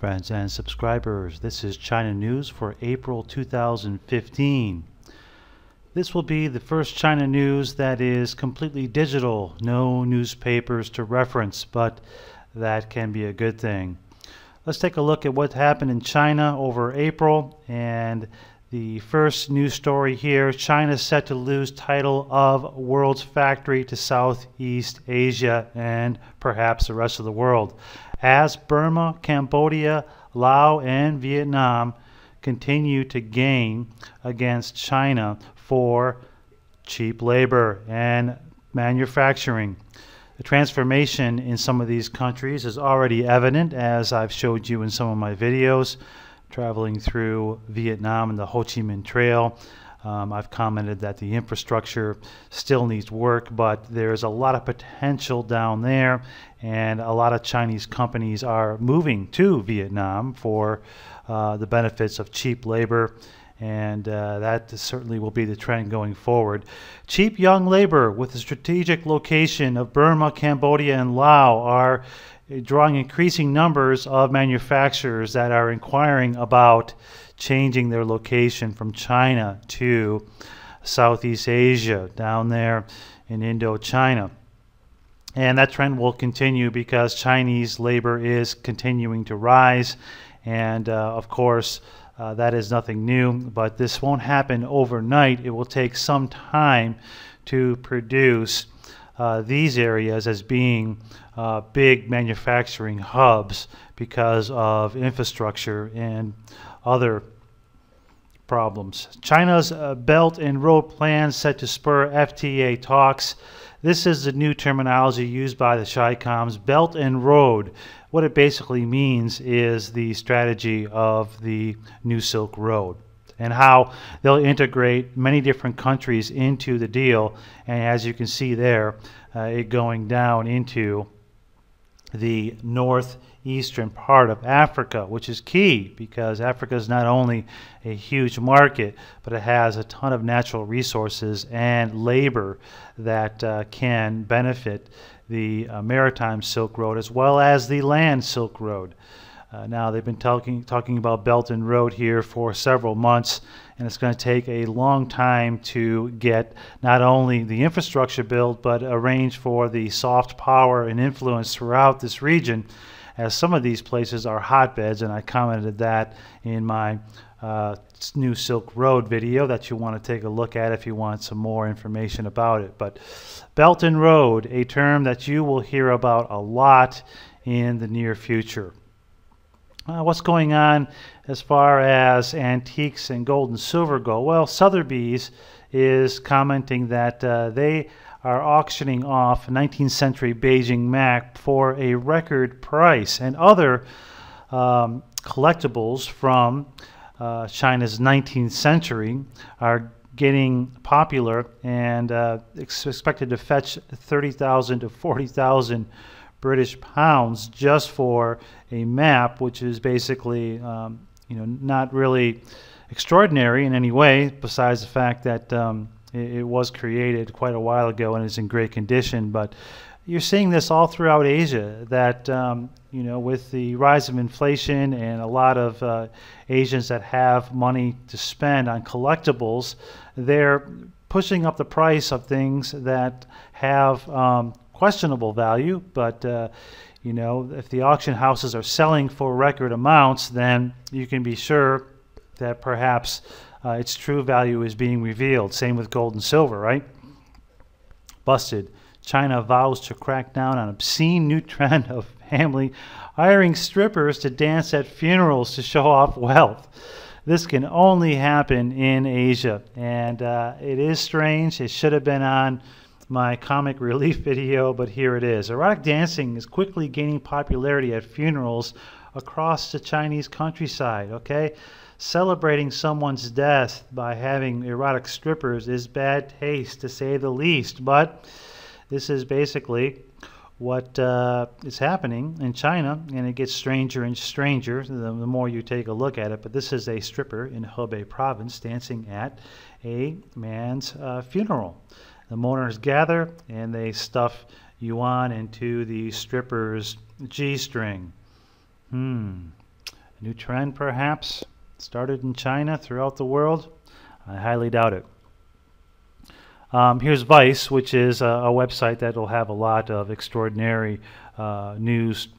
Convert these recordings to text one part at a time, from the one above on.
friends and subscribers. This is China News for April 2015. This will be the first China News that is completely digital, no newspapers to reference, but that can be a good thing. Let's take a look at what happened in China over April, and the first news story here: China is set to lose title of world's factory to Southeast Asia and perhaps the rest of the world, as Burma, Cambodia, Laos, and Vietnam continue to gain against China for cheap labor and manufacturing. The transformation in some of these countries is already evident, as I've showed you in some of my videos. Traveling through Vietnam and the Ho Chi Minh Trail, I've commented that the infrastructure still needs work, but there's a lot of potential down there, and a lot of Chinese companies are moving to Vietnam for the benefits of cheap labor, and that certainly will be the trend going forward. Cheap young labor with the strategic location of Burma, Cambodia, and Laos are drawing increasing numbers of manufacturers that are inquiring about changing their location from China to Southeast Asia, down there in Indochina. And that trend will continue because Chinese labor is continuing to rise, and of course that is nothing new, but this won't happen overnight. It will take some time to produce these areas as being big manufacturing hubs because of infrastructure and other problems. China's Belt and Road Plan set to spur FTA talks. This is the new terminology used by the Chicoms. Belt and Road. What it basically means is the strategy of the New Silk Road and how they'll integrate many different countries into the deal. And as you can see there, it going down into the northeastern part of Africa, which is key because Africa is not only a huge market, but it has a ton of natural resources and labor that can benefit the maritime Silk Road as well as the land Silk Road. Now they've been talking about Belt and Road here for several months, and it's going to take a long time to get not only the infrastructure built, but arrange for the soft power and influence throughout this region, as some of these places are hotbeds, and I commented that in my New Silk Road video that you want to take a look at if you want some more information about it. But Belt and Road, a term that you will hear about a lot in the near future. What's going on as far as antiques and gold and silver go? Well, Sotheby's is commenting that they are auctioning off a 19th century Beijing map for a record price, and other collectibles from China's 19th century are getting popular and expected to fetch 30,000 to 40,000 British pounds just for a map, which is basically not really extraordinary in any way, besides the fact that it was created quite a while ago and is in great condition. But you're seeing this all throughout Asia, that with the rise of inflation and a lot of Asians that have money to spend on collectibles, they're pushing up the price of things that have questionable value, but if the auction houses are selling for record amounts, then you can be sure that perhaps its true value is being revealed. Same with gold and silver, right? Busted. China vows to crack down on obscene new trend of family hiring strippers to dance at funerals to show off wealth. This can only happen in Asia, and it is strange. It should have been on my comic relief video, but here it is. Erotic dancing is quickly gaining popularity at funerals across the Chinese countryside, okay? Celebrating someone's death by having erotic strippers is bad taste, to say the least, but this is basically what is happening in China, and it gets stranger and stranger the more you take a look at it. But this is a stripper in Hebei province dancing at a man's funeral. The mourners gather and they stuff yuan into the stripper's G-string. A new trend, perhaps, started in China throughout the world? I highly doubt it. Here's Vice, which is a website that will have a lot of extraordinary news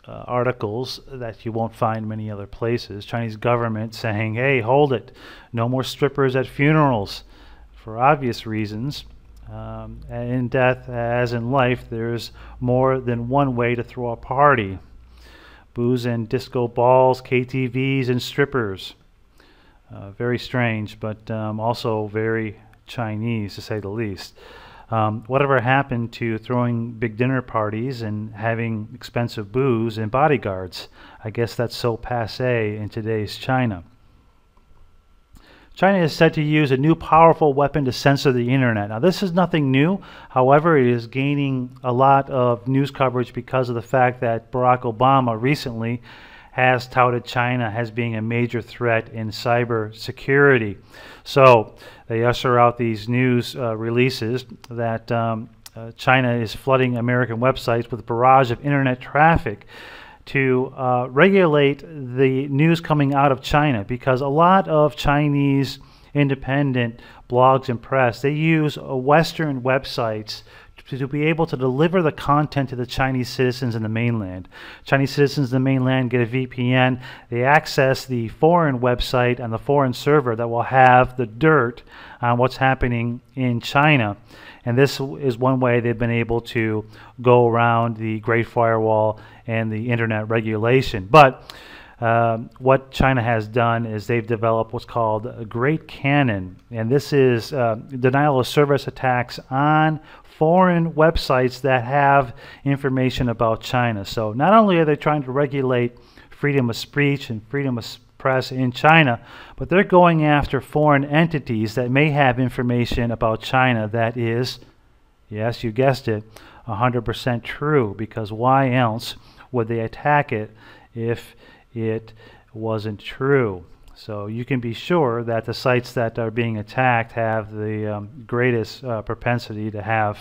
articles that you won't find many other places. Chinese government saying, hey, hold it, no more strippers at funerals, for obvious reasons. In death, as in life, there's more than one way to throw a party. Booze and disco balls, KTVs and strippers. Very strange, but also very Chinese, to say the least. Whatever happened to throwing big dinner parties and having expensive booze and bodyguards? I guess that's so passé in today's China. China is said to use a new powerful weapon to censor the internet. Now, this is nothing new. However, it is gaining a lot of news coverage because of the fact that Barack Obama recently has touted China as being a major threat in cyber security. So they usher out these news releases that China is flooding American websites with a barrage of internet traffic to regulate the news coming out of China, because a lot of Chinese independent blogs and press, they use Western websites to be able to deliver the content to the Chinese citizens in the mainland. Chinese citizens in the mainland get a VPN. They access the foreign website and the foreign server that will have the dirt on what's happening in China. And this is one way they've been able to go around the Great Firewall and the internet regulation. But what China has done is they've developed what's called a Great Cannon. And this is denial of service attacks on foreign websites that have information about China. So not only are they trying to regulate freedom of speech and freedom of press in China, but they're going after foreign entities that may have information about China that is, yes, you guessed it, 100% true, because why else would they attack it if it wasn't true? So you can be sure that the sites that are being attacked have the greatest propensity to have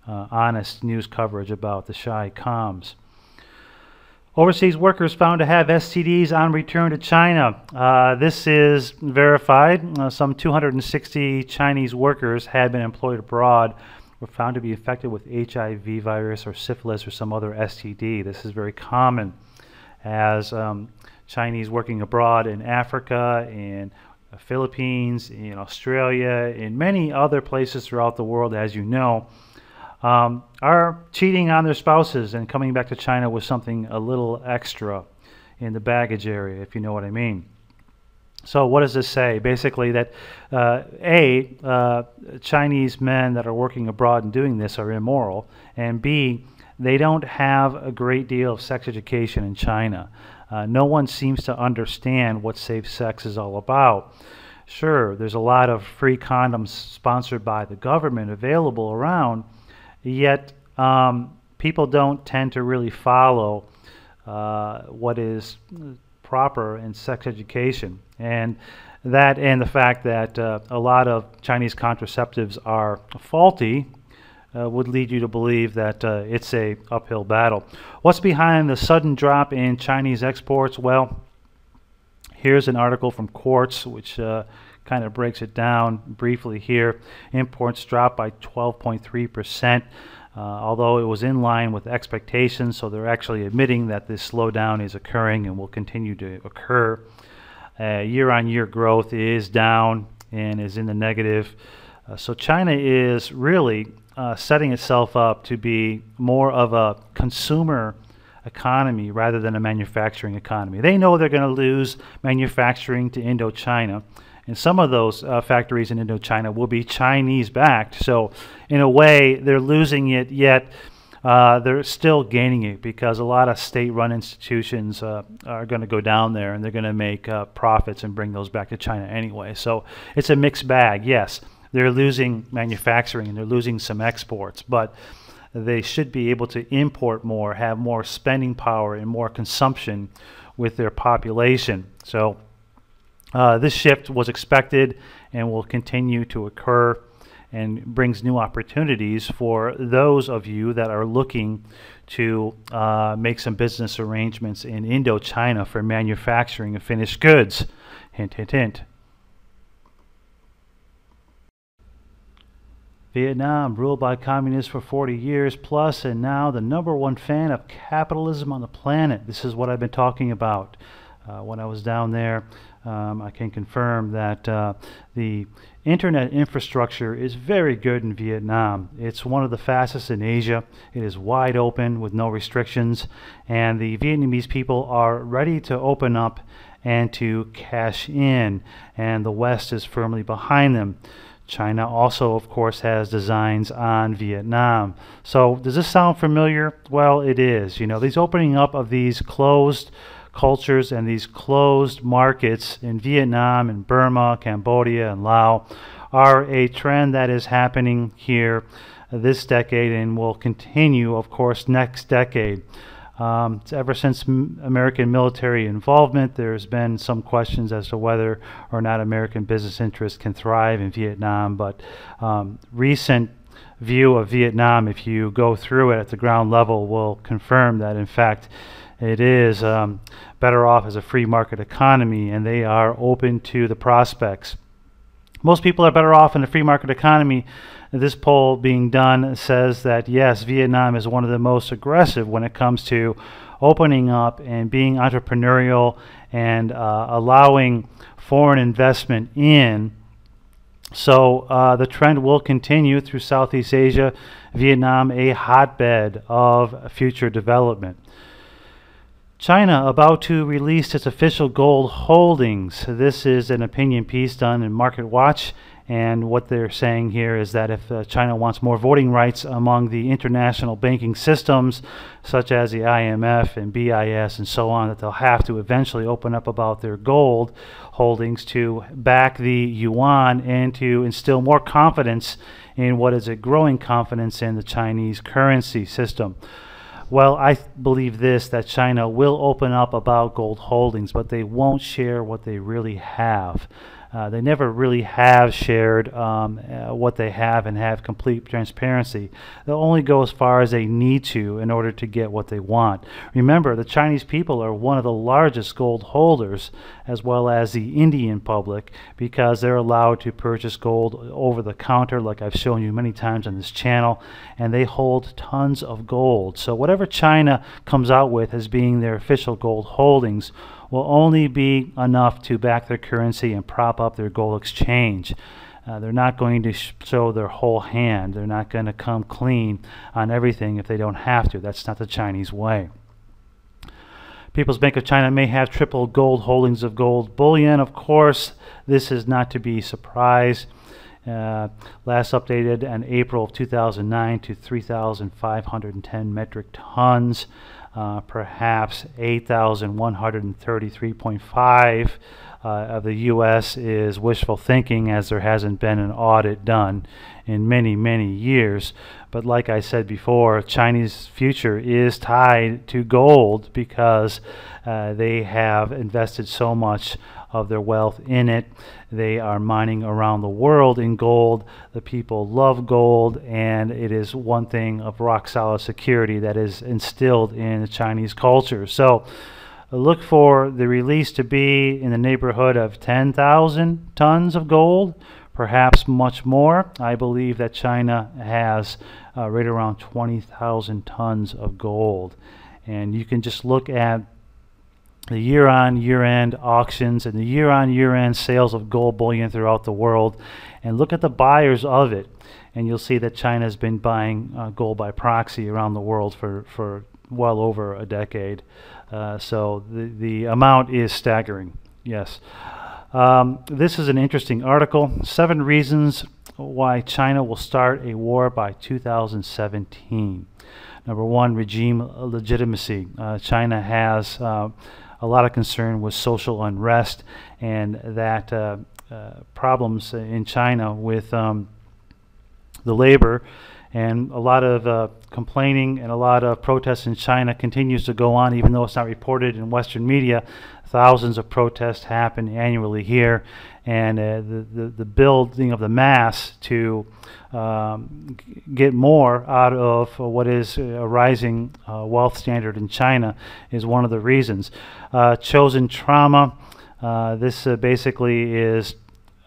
honest news coverage about the shy comms. Overseas workers found to have STDs on return to China. This is verified. Some 260 Chinese workers had been employed abroad were found to be infected with HIV virus or syphilis or some other STD. This is very common as Chinese working abroad in Africa, in the Philippines, in Australia, in many other places throughout the world, as you know, are cheating on their spouses and coming back to China with something a little extra in the baggage area, if you know what I mean. So what does this say? Basically that Chinese men that are working abroad and doing this are immoral, and B, they don't have a great deal of sex education in China. No one seems to understand what safe sex is all about. Sure, there's a lot of free condoms sponsored by the government available around, yet people don't tend to really follow what is proper in sex education. And that and the fact that a lot of Chinese contraceptives are faulty would lead you to believe that it's a uphill battle. What's behind the sudden drop in Chinese exports? Well, here's an article from Quartz, which kind of breaks it down briefly here. Imports dropped by 12.3%, although it was in line with expectations, so they're actually admitting that this slowdown is occurring and will continue to occur. Year-on-year growth is down and is in the negative. So China is really setting itself up to be more of a consumer economy rather than a manufacturing economy. They know they're going to lose manufacturing to Indochina, and some of those factories in Indochina will be Chinese backed. So in a way, they're losing it, yet they're still gaining it because a lot of state-run institutions are going to go down there and they're going to make profits and bring those back to China anyway. So it's a mixed bag. Yes, they're losing manufacturing and they're losing some exports, but they should be able to import more, have more spending power and more consumption with their population. So this shift was expected and will continue to occur and brings new opportunities for those of you that are looking to make some business arrangements in Indochina for manufacturing of finished goods. Hint, hint, hint. Vietnam, ruled by communists for 40 years plus, and now the #1 fan of capitalism on the planet. This is what I've been talking about. When I was down there, I can confirm that the internet infrastructure is very good in Vietnam. It's one of the fastest in Asia. It is wide open with no restrictions, and the Vietnamese people are ready to open up and to cash in, and the West is firmly behind them. China also, of course, has designs on Vietnam. So does this sound familiar? Well, it is. You know, these opening up of these closed cultures and these closed markets in Vietnam and Burma, Cambodia, and Laos are a trend that is happening here this decade and will continue, of course, next decade. Ever since American military involvement, there's been some questions as to whether or not American business interests can thrive in Vietnam, but recent view of Vietnam, if you go through it at the ground level, will confirm that in fact it is better off as a free market economy, and they are open to the prospects. Most people are better off in a free market economy. This poll being done says that yes, Vietnam is one of the most aggressive when it comes to opening up and being entrepreneurial and allowing foreign investment in. So the trend will continue through Southeast Asia, Vietnam a hotbed of future development. China about to release its official gold holdings. This is an opinion piece done in Market Watch, and what they're saying here is that if China wants more voting rights among the international banking systems, such as the IMF and BIS and so on, that they'll have to eventually open up about their gold holdings to back the yuan and to instill more confidence in what is a growing confidence in the Chinese currency system. Well, I believe this, that China will open up about gold holdings, but they won't share what they really have. They never really have shared what they have and have complete transparency. They'll only go as far as they need to in order to get what they want. Remember, the Chinese people are one of the largest gold holders, as well as the Indian public, because they're allowed to purchase gold over the counter, like I've shown you many times on this channel, and they hold tons of gold. So whatever China comes out with as being their official gold holdings will only be enough to back their currency and prop up their gold exchange. They're not going to show their whole hand. They're not going to come clean on everything if they don't have to. That's not the Chinese way. People's Bank of China may have triple gold holdings of gold bullion. Of course, this is not to be surprised. Last updated in April of 2009 to 3,510 metric tons. Perhaps 8,133.5 of the U.S. is wishful thinking, as there hasn't been an audit done in many, many years. But like I said before, Chinese future is tied to gold because they have invested so much of their wealth in it. They are mining around the world in gold. The people love gold, and it is one thing of rock solid security that is instilled in the Chinese culture. So look for the release to be in the neighborhood of 10,000 tons of gold, perhaps much more. I believe that China has right around 20,000 tons of gold. And you can just look at the year-on-year-end auctions and the year-on-year-end sales of gold bullion throughout the world, and look at the buyers of it, and you'll see that China has been buying gold by proxy around the world for well over a decade. So the amount is staggering. Yes. This is an interesting article. 7 reasons why China will start a war by 2017. Number 1, regime legitimacy. China has a lot of concern with social unrest, and that problems in China with the labor And a lot of complaining and a lot of protests in China continues to go on, even though it's not reported in Western media. Thousands of protests happen annually here, and the building of the mass to get more out of what is a rising wealth standard in China is one of the reasons. Chosen trauma. This basically is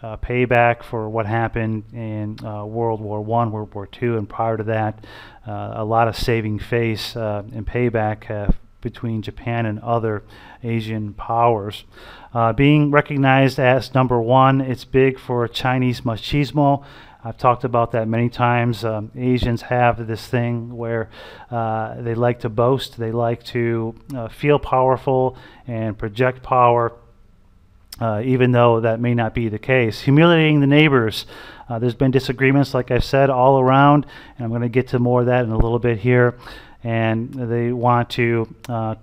payback for what happened in World War I, World War II, and prior to that, a lot of saving face and payback between Japan and other Asian powers. Being recognized as #1, it's big for Chinese machismo. I've talked about that many times. Asians have this thing where they like to boast, they like to feel powerful and project power, even though that may not be the case. Humiliating the neighbors. There's been disagreements, like I've said, all around, and I'm going to get to more of that in a little bit here. And they want to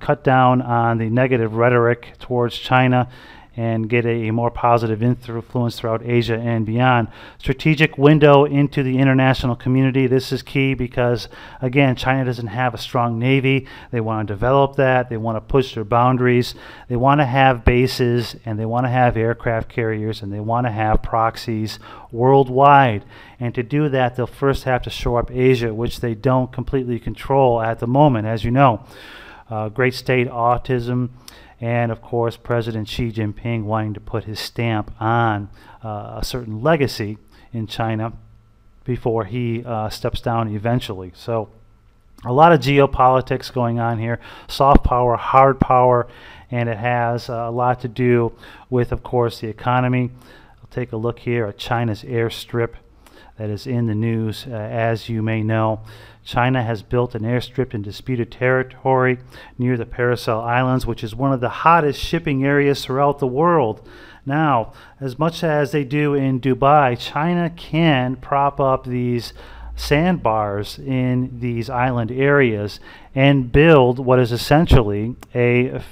cut down on the negative rhetoric towards China and get a more positive influence throughout Asia and beyond. Strategic window into the international community. This is key because, again, China doesn't have a strong navy. They want to develop that. They want to push their boundaries. They want to have bases, and they want to have aircraft carriers, and they want to have proxies worldwide. And to do that, they'll first have to shore up Asia, which they don't completely control at the moment, as you know. Great state autism. And of course, President Xi Jinping wanting to put his stamp on a certain legacy in China before he steps down eventually. So a lot of geopolitics going on here, soft power, hard power, and it has a lot to do with, of course, the economy. I'll take a look here at China's airstrip that is in the news. As you may know, China has built an airstrip in disputed territory near the Paracel Islands, which is one of the hottest shipping areas throughout the world. Now, as much as they do in Dubai, China can prop up these sandbars in these island areas and build what is essentially a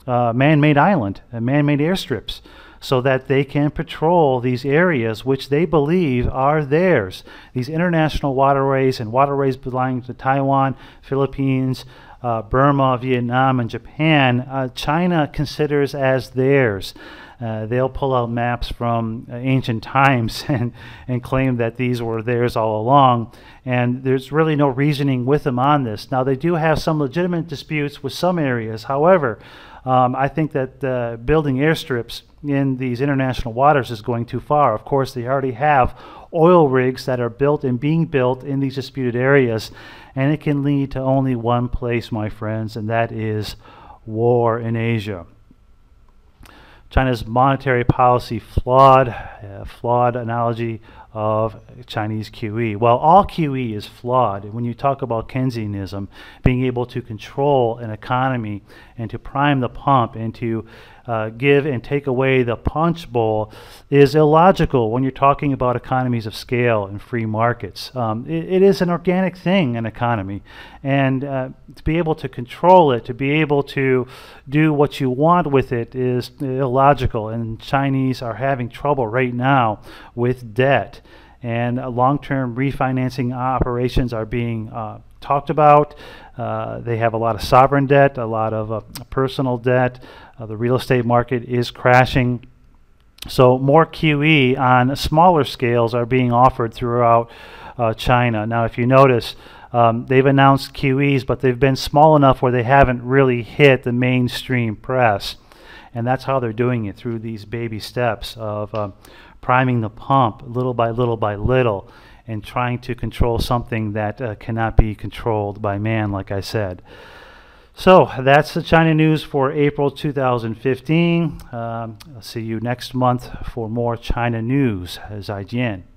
man-made island, a man-made airstrips, so that they can patrol these areas which they believe are theirs. These international waterways and waterways belonging to Taiwan, Philippines, Burma, Vietnam, and Japan, China considers as theirs. They'll pull out maps from ancient times and claim that these were theirs all along, and there's really no reasoning with them on this. Now, they do have some legitimate disputes with some areas. However, I think that building airstrips in these international waters is going too far. Of course, they already have oil rigs that are built and being built in these disputed areas, and it can lead to only one place, my friends, and that is war in Asia. China's monetary policy flawed, flawed analogy of Chinese QE. Well, all QE is flawed. When you talk about Keynesianism, being able to control an economy and to prime the pump and to give and take away the punch bowl is illogical when you're talking about economies of scale and free markets. It is an organic thing, an economy, and to be able to control it, to be able to do what you want with it is illogical, and Chinese are having trouble right now with debt, and long-term refinancing operations are being talked about. They have a lot of sovereign debt, a lot of personal debt. The real estate market is crashing. So more QE on smaller scales are being offered throughout China. Now, if you notice, they've announced QEs, but they've been small enough where they haven't really hit the mainstream press. And that's how they're doing it, through these baby steps of priming the pump little by little by little, and trying to control something that cannot be controlled by man, like I said. So that's the China news for April 2015. I'll see you next month for more China news. 再见。